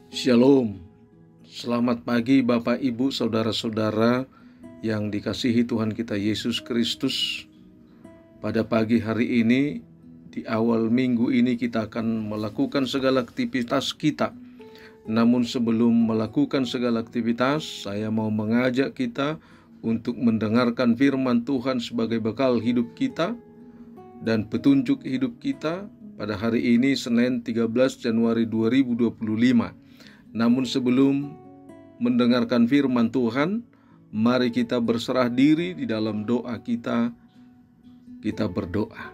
Shalom, selamat pagi Bapak Ibu Saudara-saudara yang dikasihi Tuhan kita Yesus Kristus. Pada pagi hari ini, di awal minggu ini kita akan melakukan segala aktivitas kita. Namun sebelum melakukan segala aktivitas, saya mau mengajak kita untuk mendengarkan firman Tuhan sebagai bekal hidup kita dan petunjuk hidup kita pada hari ini Senin 13 Januari 2025. Namun sebelum mendengarkan firman Tuhan, mari kita berserah diri di dalam doa kita. Kita berdoa.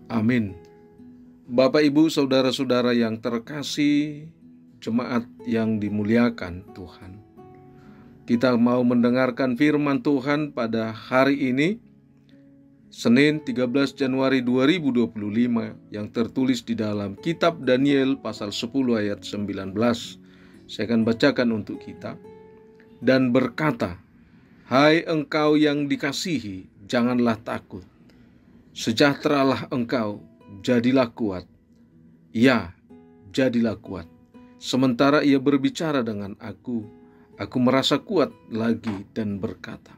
Amin. Bapak, Ibu, Saudara-saudara yang terkasih, jemaat yang dimuliakan Tuhan, kita mau mendengarkan firman Tuhan pada hari ini, Senin 13 Januari 2025, yang tertulis di dalam kitab Daniel pasal 10 ayat 19. Saya akan bacakan untuk kita. Dan berkata, "Hai engkau yang dikasihi, janganlah takut. Sejahteralah engkau, jadilah kuat. Ya, jadilah kuat." Sementara ia berbicara dengan aku merasa kuat lagi dan berkata,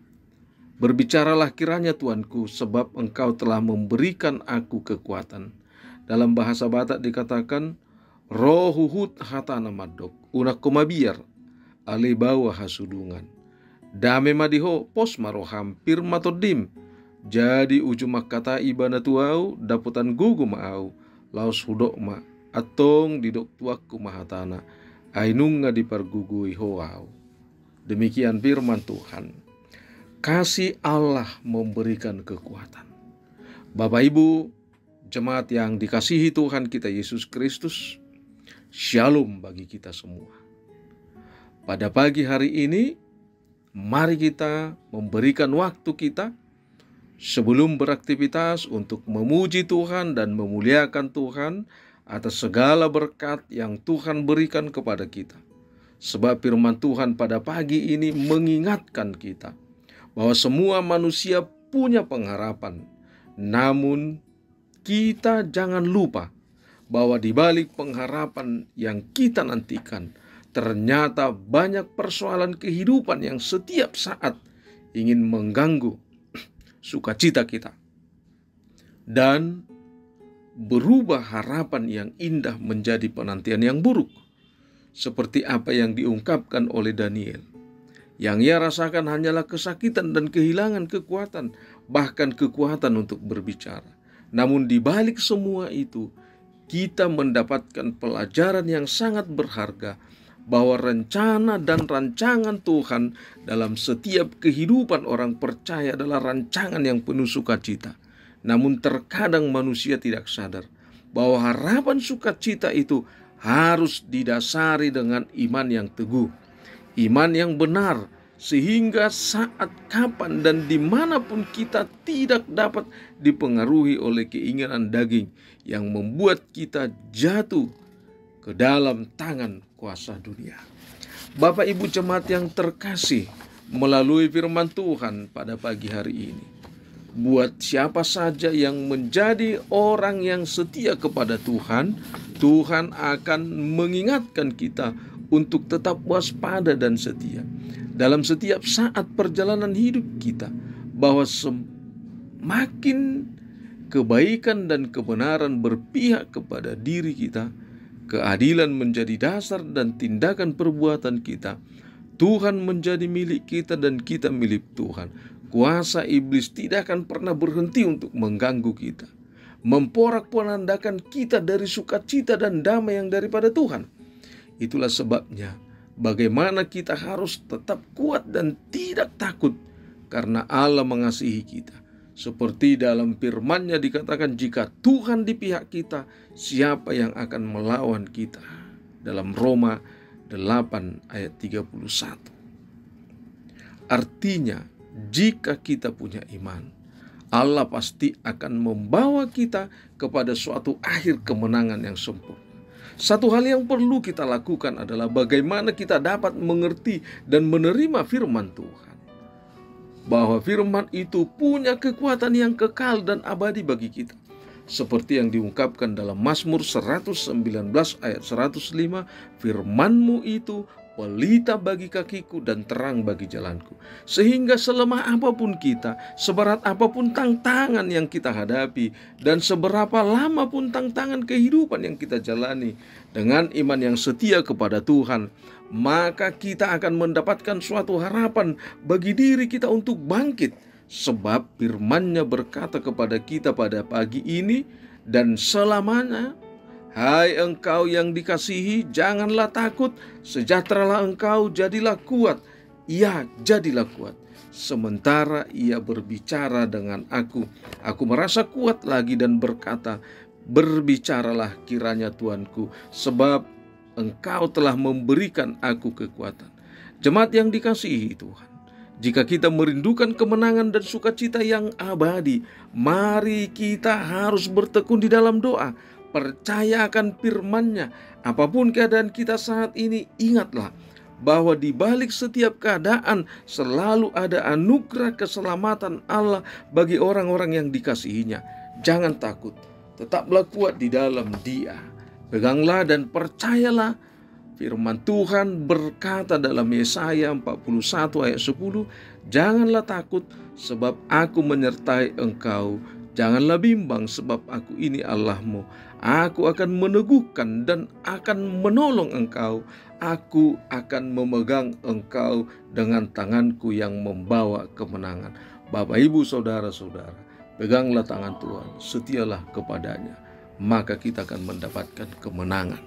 "Berbicaralah kiranya Tuanku, sebab engkau telah memberikan aku kekuatan." Dalam bahasa Batak dikatakan, "Rohuhut hatana madok, unak kumabiar, ale bawah hasudungan. Dame madiho pos maro hampir matodim. Jadi ujung kata ibana tuau, daputan gugu maau, laos hudok ma, atong didok tuaku mahatana, ainunga dipargugui hoau." Demikian firman Tuhan. Kasih Allah memberikan kekuatan. Bapak Ibu, jemaat yang dikasihi Tuhan kita Yesus Kristus, shalom bagi kita semua. Pada pagi hari ini, mari kita memberikan waktu kita sebelum beraktivitas untuk memuji Tuhan dan memuliakan Tuhan atas segala berkat yang Tuhan berikan kepada kita. Sebab firman Tuhan pada pagi ini mengingatkan kita bahwa semua manusia punya pengharapan. Namun kita jangan lupa bahwa di balik pengharapan yang kita nantikan, ternyata banyak persoalan kehidupan yang setiap saat ingin mengganggu sukacita kita dan berubah harapan yang indah menjadi penantian yang buruk. Seperti apa yang diungkapkan oleh Daniel. Yang ia rasakan hanyalah kesakitan dan kehilangan kekuatan, bahkan kekuatan untuk berbicara. Namun di balik semua itu, kita mendapatkan pelajaran yang sangat berharga bahwa rencana dan rancangan Tuhan dalam setiap kehidupan orang percaya adalah rancangan yang penuh sukacita. Namun terkadang manusia tidak sadar bahwa harapan sukacita itu harus didasari dengan iman yang teguh, iman yang benar, sehingga saat kapan dan dimanapun kita tidak dapat dipengaruhi oleh keinginan daging yang membuat kita jatuh ke dalam tangan kuasa dunia. Bapak Ibu jemaat yang terkasih, melalui firman Tuhan pada pagi hari ini, buat siapa saja yang menjadi orang yang setia kepada Tuhan, Tuhan akan mengingatkan kita untuk tetap waspada dan setia dalam setiap saat perjalanan hidup kita, bahwa semakin kebaikan dan kebenaran berpihak kepada diri kita, keadilan menjadi dasar dan tindakan perbuatan kita, Tuhan menjadi milik kita dan kita milik Tuhan. Kuasa iblis tidak akan pernah berhenti untuk mengganggu kita, memporak-porandakan kita dari sukacita dan damai yang daripada Tuhan. Itulah sebabnya bagaimana kita harus tetap kuat dan tidak takut, karena Allah mengasihi kita. Seperti dalam firman-Nya dikatakan, jika Tuhan di pihak kita, siapa yang akan melawan kita? Dalam Roma 8 ayat 31. Artinya, jika kita punya iman, Allah pasti akan membawa kita kepada suatu akhir kemenangan yang sempurna. Satu hal yang perlu kita lakukan adalah bagaimana kita dapat mengerti dan menerima firman Tuhan. bahwa firman itu punya kekuatan yang kekal dan abadi bagi kita. Seperti yang diungkapkan dalam Mazmur 119 ayat 105, firman-Mu itu pelita bagi kakiku dan terang bagi jalanku. Sehingga selemah apapun kita, seberat apapun tantangan yang kita hadapi, dan seberapa lama pun tantangan kehidupan yang kita jalani, dengan iman yang setia kepada Tuhan, maka kita akan mendapatkan suatu harapan bagi diri kita untuk bangkit. Sebab firman-Nya berkata kepada kita pada pagi ini dan selamanya, hai engkau yang dikasihi, janganlah takut, sejahteralah engkau, jadilah kuat. Ya, jadilah kuat. Sementara ia berbicara dengan aku merasa kuat lagi dan berkata, berbicaralah kiranya Tuanku, sebab engkau telah memberikan aku kekuatan. Jemaat yang dikasihi Tuhan, jika kita merindukan kemenangan dan sukacita yang abadi, mari kita harus bertekun di dalam doa. Percaya akan firman-Nya. Apapun keadaan kita saat ini, ingatlah bahwa di balik setiap keadaan selalu ada anugerah keselamatan Allah bagi orang-orang yang dikasihinya. Jangan takut, tetaplah kuat di dalam Dia. Peganglah dan percayalah. Firman Tuhan berkata dalam Yesaya 41 ayat 10, janganlah takut sebab aku menyertai engkau. Janganlah bimbang sebab aku ini Allahmu. Aku akan meneguhkan dan akan menolong engkau. Aku akan memegang engkau dengan tanganku yang membawa kemenangan. Bapak, Ibu, Saudara-saudara, peganglah tangan Tuhan, setialah kepadanya, maka kita akan mendapatkan kemenangan.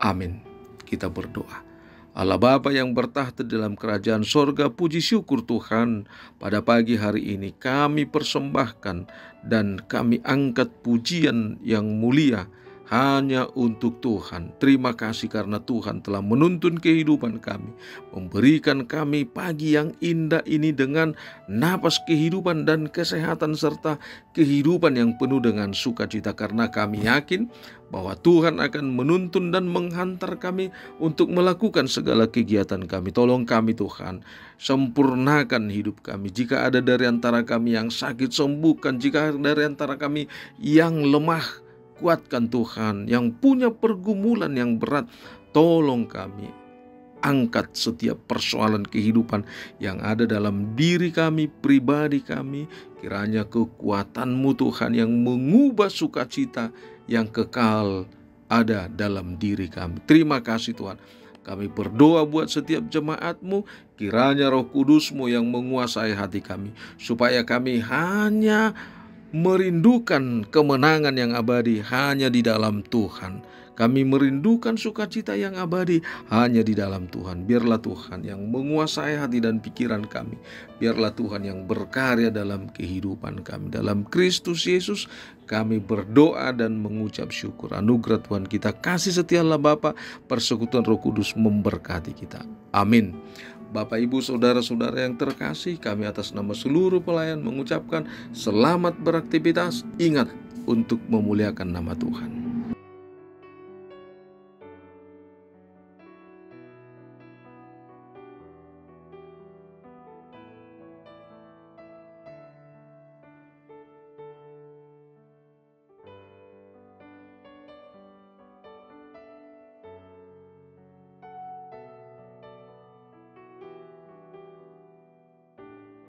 Amin. Kita berdoa. Allah Bapa yang bertahta dalam kerajaan sorga, puji syukur Tuhan, pada pagi hari ini kami persembahkan dan kami angkat pujian yang mulia hanya untuk Tuhan. Terima kasih karena Tuhan telah menuntun kehidupan kami, memberikan kami pagi yang indah ini dengan napas kehidupan dan kesehatan serta kehidupan yang penuh dengan sukacita, karena kami yakin bahwa Tuhan akan menuntun dan menghantar kami untuk melakukan segala kegiatan kami. Tolong kami Tuhan, sempurnakan hidup kami. Jika ada dari antara kami yang sakit, sembuhkan. Jika ada dari antara kami yang lemah, kuatkan Tuhan. Yang punya pergumulan yang berat, tolong kami. Angkat setiap persoalan kehidupan yang ada dalam diri kami, pribadi kami. Kiranya kekuatan-Mu Tuhan yang mengubah sukacita yang kekal ada dalam diri kami. Terima kasih Tuhan. Kami berdoa buat setiap jemaat-Mu, kiranya Roh Kudus-Mu yang menguasai hati kami, supaya kami hanya merindukan kemenangan yang abadi hanya di dalam Tuhan. Kami merindukan sukacita yang abadi hanya di dalam Tuhan. Biarlah Tuhan yang menguasai hati dan pikiran kami. Biarlah Tuhan yang berkarya dalam kehidupan kami. Dalam Kristus Yesus kami berdoa dan mengucap syukur. Anugerah Tuhan kita, kasih setialah Bapa, persekutuan Roh Kudus memberkati kita. Amin. Bapak, Ibu, Saudara-saudara yang terkasih, kami atas nama seluruh pelayan mengucapkan selamat beraktivitas. Ingat untuk memuliakan nama Tuhan.